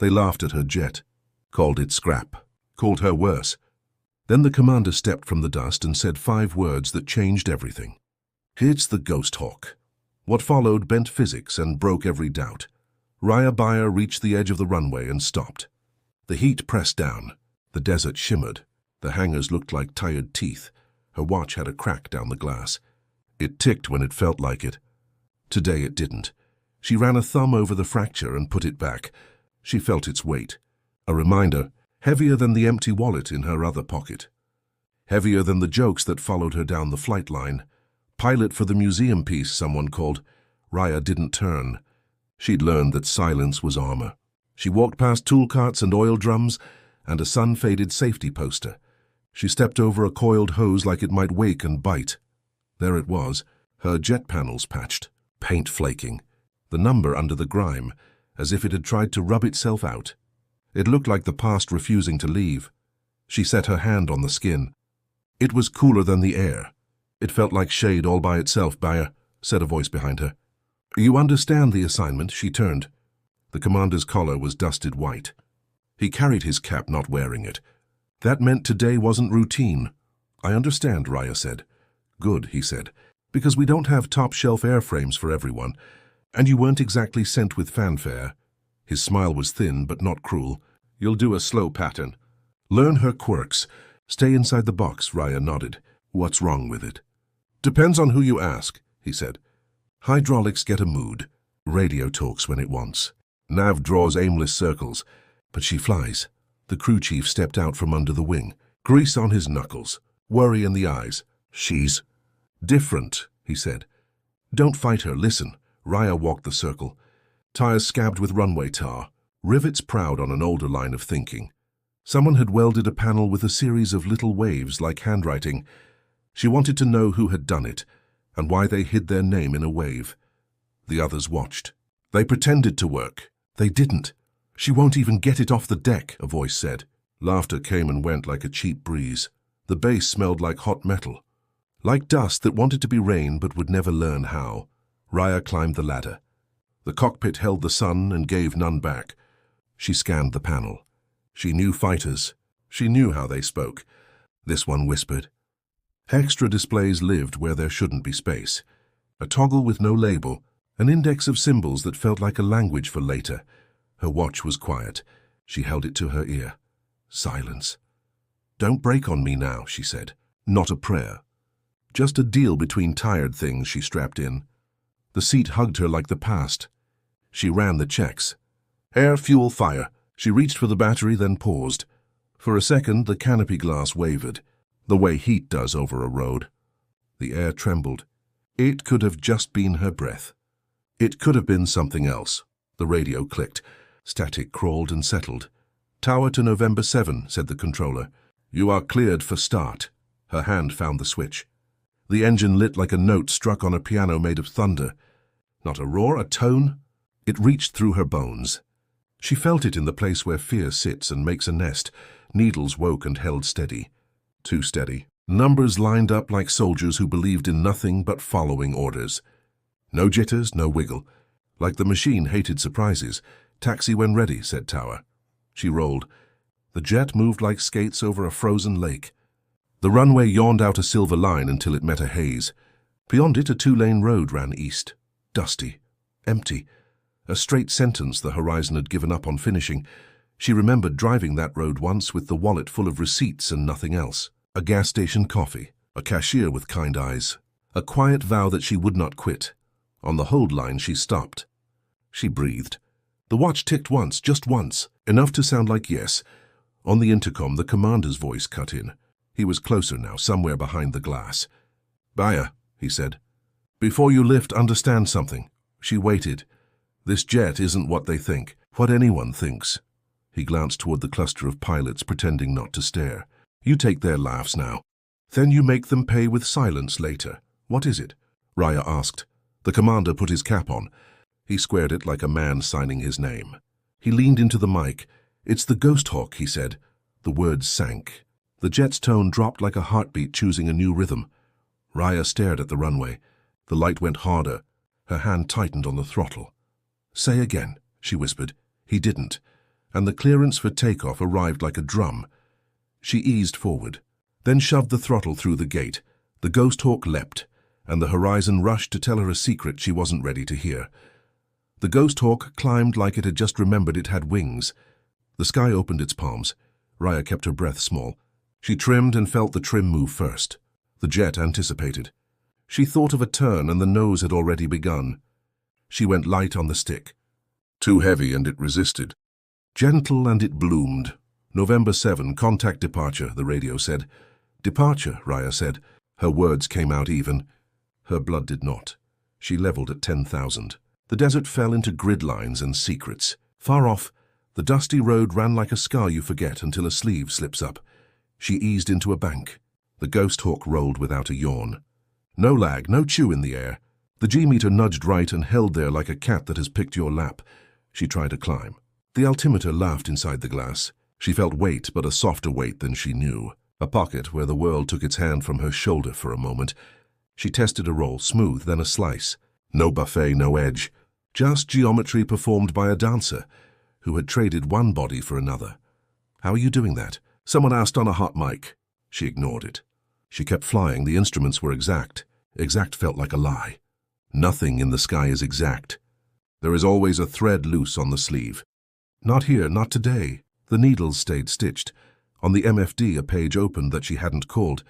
They laughed at her jet, called it scrap, called her worse. Then the commander stepped from the dust and said 5 words that changed everything. "It's the Ghosthawk." What followed bent physics and broke every doubt. Raya Bayer reached the edge of the runway and stopped. The heat pressed down. The desert shimmered. The hangars looked like tired teeth. Her watch had a crack down the glass. It ticked when it felt like it. Today it didn't. She ran a thumb over the fracture and put it back. She felt its weight. A reminder, heavier than the empty wallet in her other pocket. Heavier than the jokes that followed her down the flight line. Pilot for the museum piece, someone called. Raya didn't turn. She'd learned that silence was armor. She walked past tool carts and oil drums and a sun-faded safety poster. She stepped over a coiled hose like it might wake and bite. There it was, her jet panels patched, paint flaking, the number under the grime, as if it had tried to rub itself out. It looked like the past refusing to leave. She set her hand on the skin. It was cooler than the air. It felt like shade all by itself, Bayer, said a voice behind her. You understand the assignment? She turned. The commander's collar was dusted white. He carried his cap, not wearing it. That meant today wasn't routine. I understand, Raya said. Good, he said, because we don't have top-shelf airframes for everyone, and you weren't exactly sent with fanfare. His smile was thin but not cruel. You'll do a slow pattern. Learn her quirks. Stay inside the box, Raya nodded. What's wrong with it? Depends on who you ask, he said. Hydraulics get a mood. Radio talks when it wants. Nav draws aimless circles, but she flies. The crew chief stepped out from under the wing, grease on his knuckles, worry in the eyes. She's different, he said. Don't fight her, listen. Raya walked the circle. Tires scabbed with runway tar, rivets proud on an older line of thinking. Someone had welded a panel with a series of little waves like handwriting. She wanted to know who had done it, and why they hid their name in a wave. The others watched. They pretended to work. They didn't. She won't even get it off the deck, a voice said. Laughter came and went like a cheap breeze. The base smelled like hot metal. Like dust that wanted to be rain but would never learn how. Raya climbed the ladder. The cockpit held the sun and gave none back. She scanned the panel. She knew fighters. She knew how they spoke. This one whispered. Extra displays lived where there shouldn't be space. A toggle with no label, an index of symbols that felt like a language for later. Her watch was quiet. She held it to her ear. Silence. Don't break on me now, she said. Not a prayer. Just a deal between tired things, she strapped in. The seat hugged her like the past. She ran the checks. Air, fuel, fire. She reached for the battery, then paused. For a second, the canopy glass wavered, the way heat does over a road. The air trembled. It could have just been her breath. It could have been something else. The radio clicked. Static crawled and settled. Tower to November 7, said the controller. You are cleared for start. Her hand found the switch. The engine lit like a note struck on a piano made of thunder. Not a roar, a tone. It reached through her bones. She felt it in the place where fear sits and makes a nest. Needles woke and held steady. Too steady. Numbers lined up like soldiers who believed in nothing but following orders. No jitters, no wiggle. Like the machine hated surprises. Taxi when ready, said Tower. She rolled. The jet moved like skates over a frozen lake. The runway yawned out a silver line until it met a haze. Beyond it, a 2-lane road ran east. Dusty. Empty. A straight sentence the horizon had given up on finishing. She remembered driving that road once with the wallet full of receipts and nothing else. A gas station coffee. A cashier with kind eyes. A quiet vow that she would not quit. On the hold line, she stopped. She breathed. The watch ticked once, just once, enough to sound like yes. On the intercom, the commander's voice cut in. He was closer now, somewhere behind the glass. Bayer, he said. Before you lift, understand something. She waited. This jet isn't what they think, what anyone thinks. He glanced toward the cluster of pilots, pretending not to stare. You take their laughs now. Then you make them pay with silence later. What is it? Raya asked. The commander put his cap on. He squared it like a man signing his name. He leaned into the mic. It's the Ghosthawk, he said. The words sank. The jet's tone dropped like a heartbeat choosing a new rhythm. Raya stared at the runway. The light went harder. Her hand tightened on the throttle. Say again, she whispered. He didn't. and the clearance for takeoff arrived like a drum. She eased forward, then shoved the throttle through the gate. The Ghosthawk leapt, and the horizon rushed to tell her a secret she wasn't ready to hear. The Ghosthawk climbed like it had just remembered it had wings. The sky opened its palms. Raya kept her breath small. She trimmed and felt the trim move first. The jet anticipated. She thought of a turn, and the nose had already begun. She went light on the stick. Too heavy, and it resisted. Gentle, and it bloomed. November 7, contact departure, the radio said. Departure, Raya said. Her words came out even. Her blood did not. She leveled at 10,000. The desert fell into grid lines and secrets. Far off, the dusty road ran like a scar you forget until a sleeve slips up. She eased into a bank. The Ghosthawk rolled without a yawn. No lag, no chew in the air. The G-meter nudged right and held there like a cat that has picked your lap. She tried to climb. The altimeter laughed inside the glass. She felt weight, but a softer weight than she knew. A pocket where the world took its hand from her shoulder for a moment. She tested a roll, smooth, then a slice. No buffet, no edge. Just geometry performed by a dancer who had traded one body for another. How are you doing that? Someone asked on a hot mic. She ignored it. She kept flying. The instruments were exact. Exact felt like a lie. Nothing in the sky is exact. There is always a thread loose on the sleeve. Not here, not today. The needles stayed stitched. On the MFD, a page opened that she hadn't called.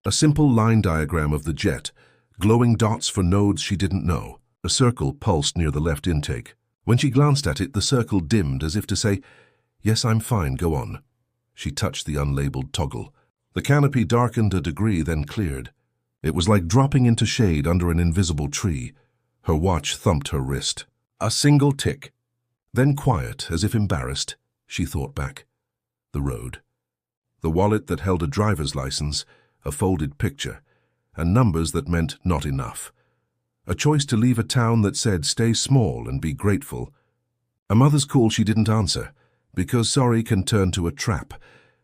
A simple line diagram of the jet, glowing dots for nodes she didn't know. A circle pulsed near the left intake. When she glanced at it, the circle dimmed as if to say, "Yes, I'm fine, go on." She touched the unlabeled toggle. The canopy darkened a degree, then cleared. It was like dropping into shade under an invisible tree. Her watch thumped her wrist. A single tick. Then quiet, as if embarrassed, she thought back. The road. The wallet that held a driver's license, a folded picture, and numbers that meant not enough. A choice to leave a town that said stay small and be grateful. A mother's call she didn't answer, because sorry can turn to a trap.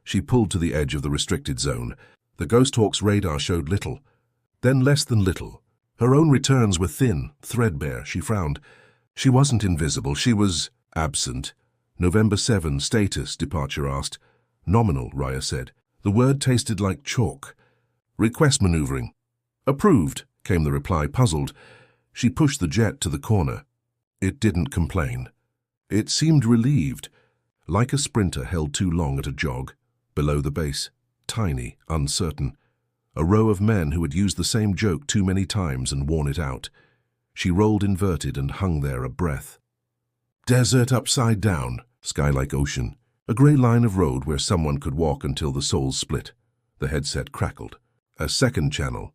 She pulled to the edge of the restricted zone. The Ghosthawk's radar showed little, then less than little. Her own returns were thin, threadbare. She frowned. She wasn't invisible, she was absent. November 7, status, departure asked. Nominal, Raya said. The word tasted like chalk. Request maneuvering. Approved, came the reply, puzzled. She pushed the jet to the corner. It didn't complain. It seemed relieved, like a sprinter held too long at a jog. Below the base, tiny, uncertain. A row of men who had used the same joke too many times and worn it out. She rolled inverted and hung there a breath. Desert upside down, sky like ocean. A grey line of road where someone could walk until the souls split. The headset crackled. A second channel.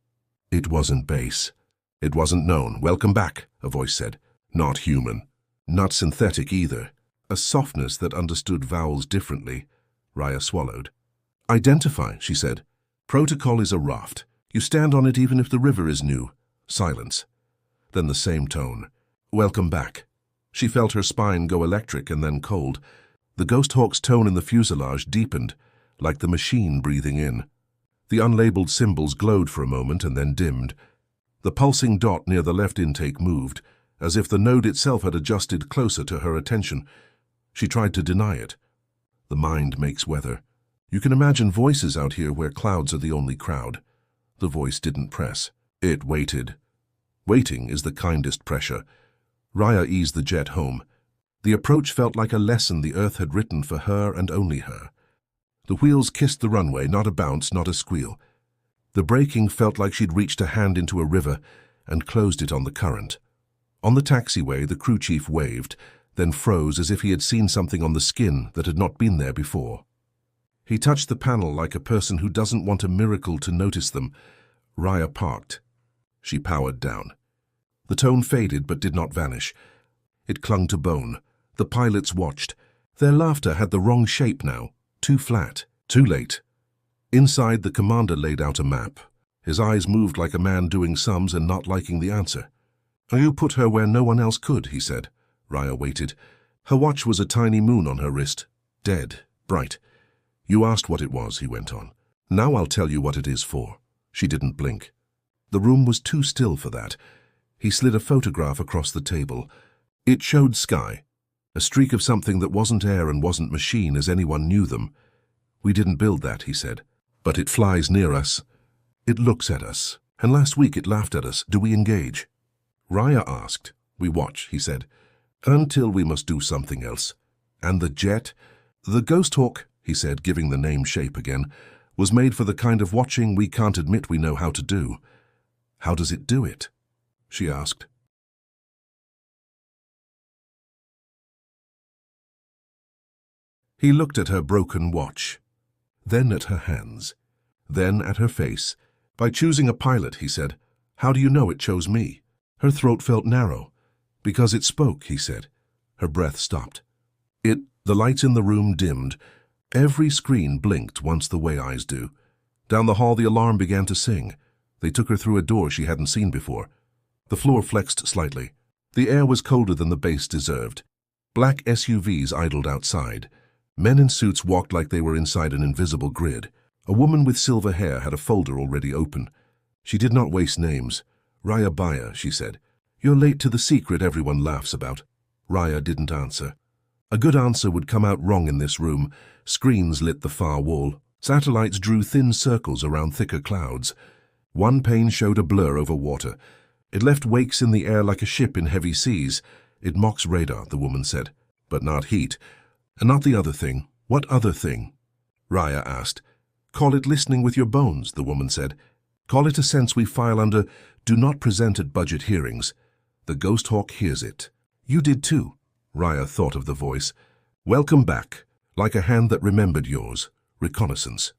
It wasn't base. It wasn't known. Welcome back, a voice said. Not human. Not synthetic either. A softness that understood vowels differently. Raya swallowed. Identify, she said. Protocol is a raft. You stand on it even if the river is new. Silence. Then the same tone. Welcome back. She felt her spine go electric and then cold. The Ghosthawk's tone in the fuselage deepened, like the machine breathing in. The unlabeled symbols glowed for a moment and then dimmed. The pulsing dot near the left intake moved, as if the node itself had adjusted closer to her attention. She tried to deny it. The mind makes weather. You can imagine voices out here where clouds are the only crowd. The voice didn't press. It waited. Waiting is the kindest pressure. Raya eased the jet home. The approach felt like a lesson the Earth had written for her and only her. The wheels kissed the runway, not a bounce, not a squeal. The braking felt like she'd reached a hand into a river and closed it on the current. On the taxiway, the crew chief waved, then froze as if he had seen something on the skin that had not been there before. He touched the panel like a person who doesn't want a miracle to notice them. Raya parked. She powered down. The tone faded but did not vanish. It clung to bone. The pilots watched. Their laughter had the wrong shape now. Too flat. Too late. Inside, the commander laid out a map. His eyes moved like a man doing sums and not liking the answer. You put her where no one else could, he said. Raya waited. Her watch was a tiny moon on her wrist. Dead. Bright. You asked what it was, he went on. Now I'll tell you what it is for. She didn't blink. The room was too still for that. He slid a photograph across the table. It showed sky. A streak of something that wasn't air and wasn't machine as anyone knew them. We didn't build that, he said. But it flies near us. It looks at us. And last week it laughed at us. Do we engage? Raya asked. We watch, he said. Until we must do something else. And the jet? The Ghosthawk, he said, giving the name shape again, was made for the kind of watching we can't admit we know how to do. How does it do it? She asked. He looked at her broken watch, then at her hands, then at her face. By choosing a pilot, he said. How do you know it chose me? Her throat felt narrow. Because it spoke, he said. Her breath stopped. The lights in the room dimmed. Every screen blinked once the way eyes do. Down the hall the alarm began to sing. They took her through a door she hadn't seen before. The floor flexed slightly. The air was colder than the base deserved. Black SUVs idled outside. Men in suits walked like they were inside an invisible grid. A woman with silver hair had a folder already open. She did not waste names. Raya Bayer, she said. You're late to the secret everyone laughs about. Raya didn't answer. A good answer would come out wrong in this room. Screens lit the far wall. Satellites drew thin circles around thicker clouds. One pane showed a blur over water. It left wakes in the air like a ship in heavy seas. It mocks radar, the woman said. But not heat. And not the other thing. What other thing? Raya asked. Call it listening with your bones, the woman said. Call it a sense we file under do not present at budget hearings. The Ghosthawk hears it. You did too. Raya thought of the voice. Welcome back. Like a hand that remembered yours. Reconnaissance.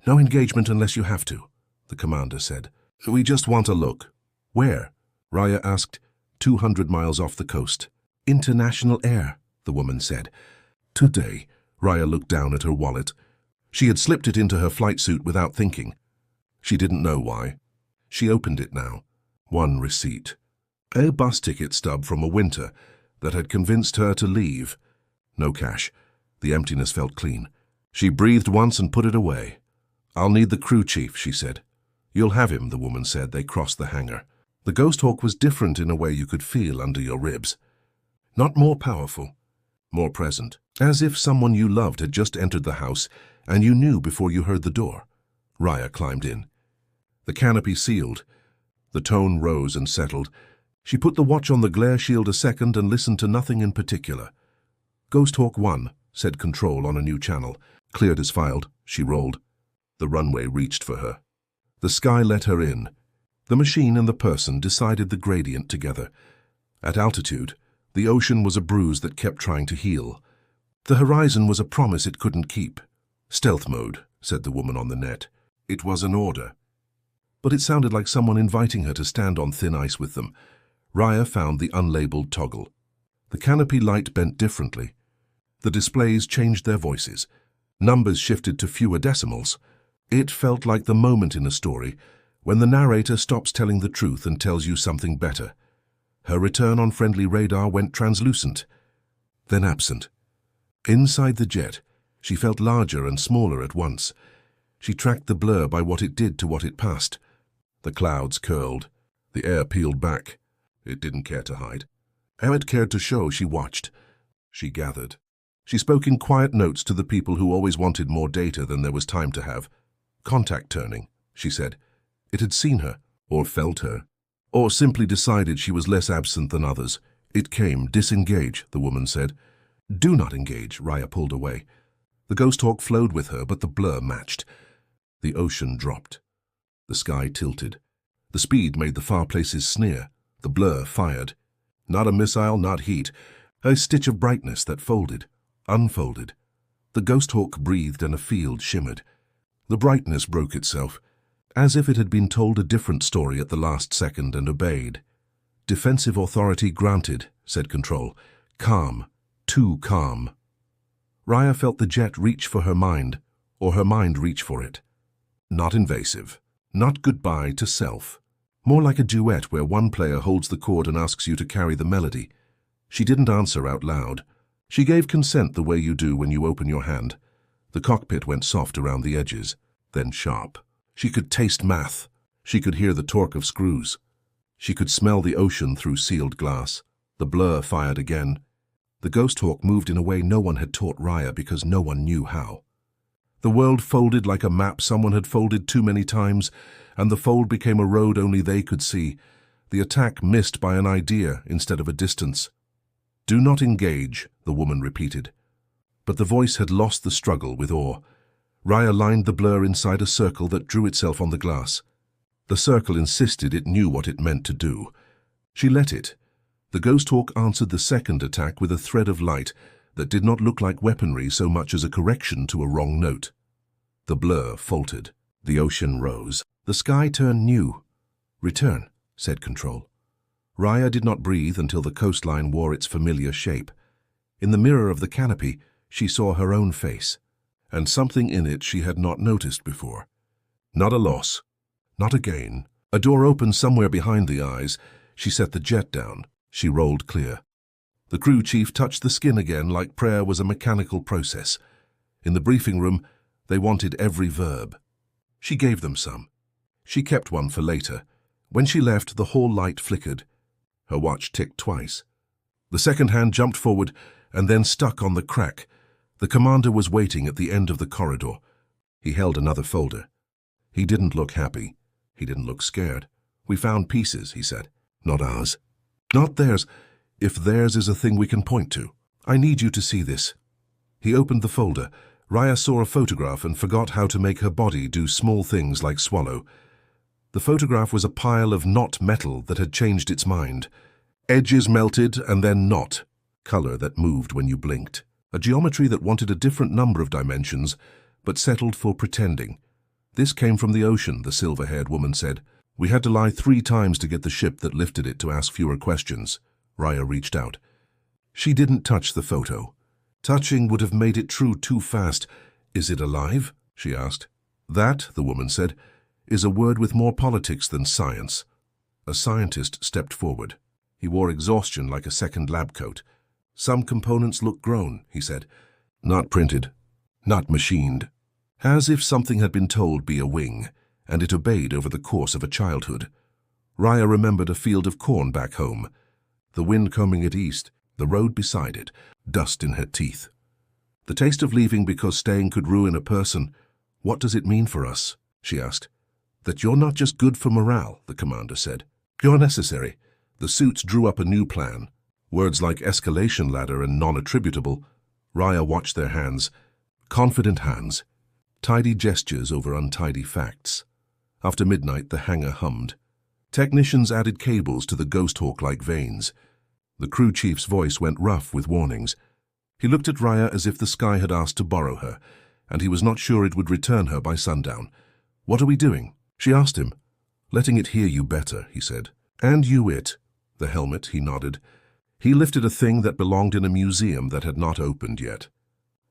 No engagement unless you have to, the commander said. We just want a look. Where? Raya asked. 200 miles off the coast. International air, the woman said. Today, Raya looked down at her wallet. She had slipped it into her flight suit without thinking. She didn't know why. She opened it now. One receipt. A bus ticket stub from a winter that had convinced her to leave. No cash. The emptiness felt clean. She breathed once and put it away. I'll need the crew chief, she said. You'll have him, the woman said. They crossed the hangar. The Ghosthawk was different in a way you could feel under your ribs. Not more powerful, more present. As if someone you loved had just entered the house and you knew before you heard the door. Raya climbed in. The canopy sealed. The tone rose and settled. She put the watch on the glare shield a second and listened to nothing in particular. Ghosthawk 1, said Control on a new channel. Cleared as filed. She rolled. The runway reached for her. The sky let her in. The machine and the person decided the gradient together. At altitude, the ocean was a bruise that kept trying to heal. The horizon was a promise it couldn't keep. Stealth mode, said the woman on the net. It was an order. But it sounded like someone inviting her to stand on thin ice with them. Raya found the unlabeled toggle. The canopy light bent differently. The displays changed their voices. Numbers shifted to fewer decimals. It felt like the moment in a story when the narrator stops telling the truth and tells you something better. Her return on friendly radar went translucent, then absent. Inside the jet, she felt larger and smaller at once. She tracked the blur by what it did to what it passed. The clouds curled. The air peeled back. It didn't care to hide. How it cared to show, she watched. She gathered. She spoke in quiet notes to the people who always wanted more data than there was time to have. Contact turning, she said. It had seen her, or felt her, or simply decided she was less absent than others. It came. Disengage, the woman said. Do not engage, Raya pulled away. The Ghosthawk flowed with her, but the blur matched. The ocean dropped. The sky tilted. The speed made the far places sneer. The blur fired. Not a missile, not heat. A stitch of brightness that folded, unfolded. The Ghosthawk breathed and a field shimmered. The brightness broke itself, as if it had been told a different story at the last second and obeyed. Defensive authority granted, said Control. Calm. Too calm. Raya felt the jet reach for her mind, or her mind reach for it. Not invasive. Not goodbye to self. More like a duet where one player holds the chord and asks you to carry the melody. She didn't answer out loud. She gave consent the way you do when you open your hand. The cockpit went soft around the edges, then sharp. She could taste math. She could hear the torque of screws. She could smell the ocean through sealed glass. The blur fired again. The Ghosthawk moved in a way no one had taught Raya because no one knew how. The world folded like a map someone had folded too many times, and the fold became a road only they could see. The attack missed by an idea instead of a distance. "Do not engage," the woman repeated. But the voice had lost the struggle with awe. Raya lined the blur inside a circle that drew itself on the glass. The circle insisted it knew what it meant to do. She let it. The Ghosthawk answered the second attack with a thread of light that did not look like weaponry so much as a correction to a wrong note. The blur faltered. The ocean rose. The sky turned new. "Return," said Control. Raya did not breathe until the coastline wore its familiar shape. In the mirror of the canopy, she saw her own face, and something in it she had not noticed before. Not a loss, not a gain. A door opened somewhere behind the eyes. She set the jet down. She rolled clear. The crew chief touched the skin again like prayer was a mechanical process. In the briefing room, they wanted every verb. She gave them some. She kept one for later. When she left, the hall light flickered. Her watch ticked twice. The second hand jumped forward and then stuck on the crack. The commander was waiting at the end of the corridor. He held another folder. He didn't look happy. He didn't look scared. "We found pieces," he said. "Not ours." "Not theirs. If theirs is a thing we can point to. I need you to see this." He opened the folder. Raya saw a photograph and forgot how to make her body do small things like swallow. The photograph was a pile of not metal that had changed its mind. Edges melted and then not. Color that moved when you blinked. A geometry that wanted a different number of dimensions, but settled for pretending. "This came from the ocean," the silver-haired woman said. "We had to lie 3 times to get the ship that lifted it to ask fewer questions." Raya reached out. She didn't touch the photo. Touching would have made it true too fast. "Is it alive?" she asked. "That," the woman said, "is a word with more politics than science." A scientist stepped forward. He wore exhaustion like a second lab coat. "Some components look grown," he said. "Not printed. Not machined." As if something had been told be a wing, and it obeyed over the course of a childhood. Raya remembered a field of corn back home. The wind combing it east, the road beside it, dust in her teeth. The taste of leaving because staying could ruin a person. "What does it mean for us?" she asked. "That you're not just good for morale," the commander said. "You're necessary." The suits drew up a new plan. Words like escalation ladder and non-attributable. Raya watched their hands. Confident hands. Tidy gestures over untidy facts. After midnight, the hangar hummed. Technicians added cables to the Ghosthawk-like veins. The crew chief's voice went rough with warnings. He looked at Raya as if the sky had asked to borrow her, and he was not sure it would return her by sundown. "What are we doing?" she asked him. "Letting it hear you better," he said. "And you it." The helmet, he nodded. He lifted a thing that belonged in a museum that had not opened yet.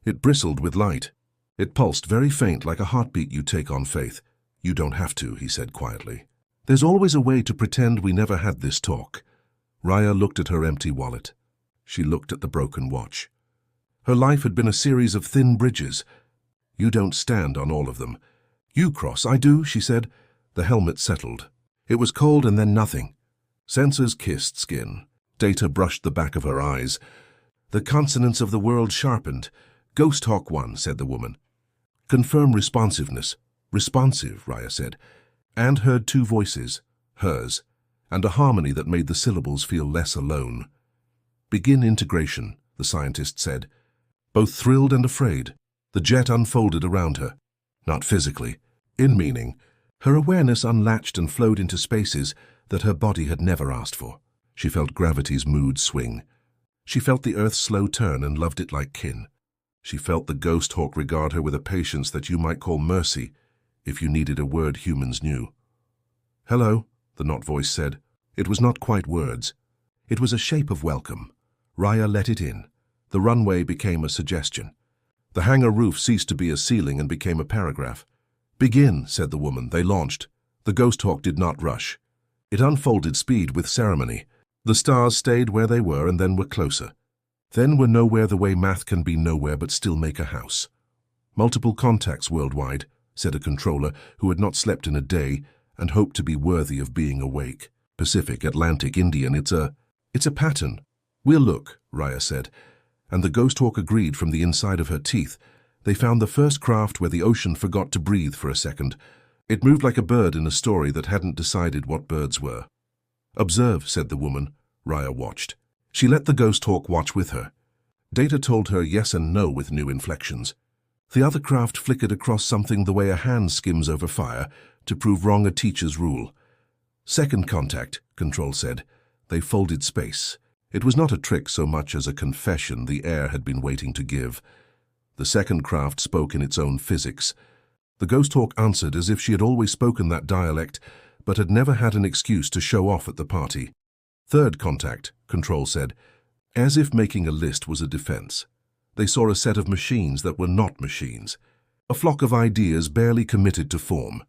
It bristled with light. It pulsed very faint like a heartbeat you take on faith. "You don't have to," he said quietly. "There's always a way to pretend we never had this talk." Raya looked at her empty wallet. She looked at the broken watch. Her life had been a series of thin bridges. "You don't stand on all of them." "You cross." "I do," she said. The helmet settled. It was cold and then nothing. Sensors kissed skin. Data brushed the back of her eyes. The consonants of the world sharpened. "Ghosthawk 1, said the woman. "Confirm responsiveness." "Responsive," Raya said, and heard 2 voices, hers, and a harmony that made the syllables feel less alone. "Begin integration," the scientist said. Both thrilled and afraid, the jet unfolded around her. Not physically, in meaning. Her awareness unlatched and flowed into spaces that her body had never asked for. She felt gravity's mood swing. She felt the Earth's slow turn and loved it like kin. She felt the Ghosthawk regard her with a patience that you might call mercy, if you needed a word humans knew. "Hello," the not voice said. It was not quite words. It was a shape of welcome. Raya let it in. The runway became a suggestion. The hangar roof ceased to be a ceiling and became a paragraph. "Begin," said the woman. They launched. The Ghosthawk did not rush. It unfolded speed with ceremony. The stars stayed where they were and then were closer. Then were nowhere the way math can be nowhere but still make a house. "Multiple contacts worldwide," said a controller who had not slept in a day and hoped to be worthy of being awake. "Pacific, Atlantic, Indian, it's a pattern." "We'll look," Raya said. and the Ghosthawk agreed from the inside of her teeth. They found the first craft where the ocean forgot to breathe for a second. It moved like a bird in a story that hadn't decided what birds were. "Observe," said the woman. Raya watched. She let the Ghosthawk watch with her. Data told her yes and no with new inflections. The other craft flickered across something the way a hand skims over fire to prove wrong a teacher's rule. "Second contact," Control said. They folded space. It was not a trick so much as a confession the air had been waiting to give. The second craft spoke in its own physics. The Ghosthawk answered as if she had always spoken that dialect, but had never had an excuse to show off at the party. "Third contact," Control said, as if making a list was a defense. They saw a set of machines that were not machines. A flock of ideas barely committed to form.